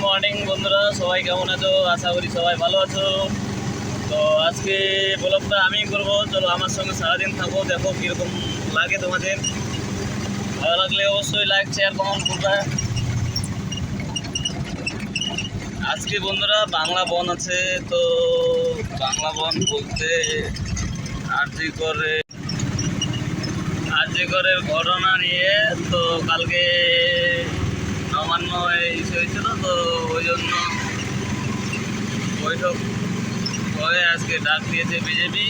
Morning বন্ধুরা, সবাই কেমন আছো? আশা করি সবাই ভালো আছো। তো আজকে ব্লগটা আমি করবো, চলো আমার সঙ্গে সারাদিন থাকো, দেখো কীরকম লাগে তোমাদের। ভালো লাগলে অবশ্যই লাইক শেয়ার কমেন্ট করবে। আজকে বন্ধুরা বাংলা বন আছে, তো বাংলা বন বলতে আরজিকরের ঘটনা নিয়ে। তো কালকে নবান্ন ইস্যু হয়েছিল, তো ওই জন্য বৈঠক হয়ে আজকে ডাক দিয়েছে বিজেপি।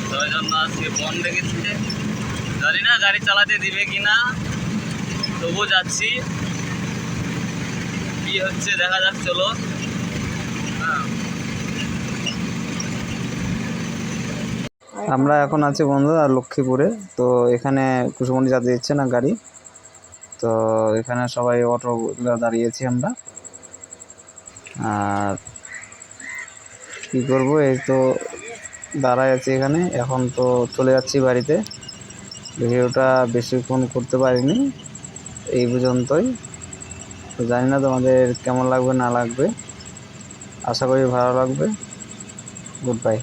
তো ওই জন্য আজকে বন্ধ রেখেছে। জানি না গাড়ি চালাতে দিবে কি না, তবু যাচ্ছি, কি হচ্ছে দেখা যাক, চলো। হ্যাঁ, আমরা এখন আছি বন্ধুরা লক্ষ্মীপুরে। তো এখানে কুসুমন্ডি যাতে দিচ্ছে না গাড়ি, তো এখানে সবাই অটো দাঁড়িয়েছি আমরা। আর কী করবো, এই তো দাঁড়ায় আছি এখানে। এখন তো চলে যাচ্ছি বাড়িতে। ভিডিওটা বেশিক্ষণ করতে পারিনি, এই পর্যন্তই। তো জানি না তোমাদের কেমন লাগবে না লাগবে, আশা করি ভালো লাগবে। Good bye.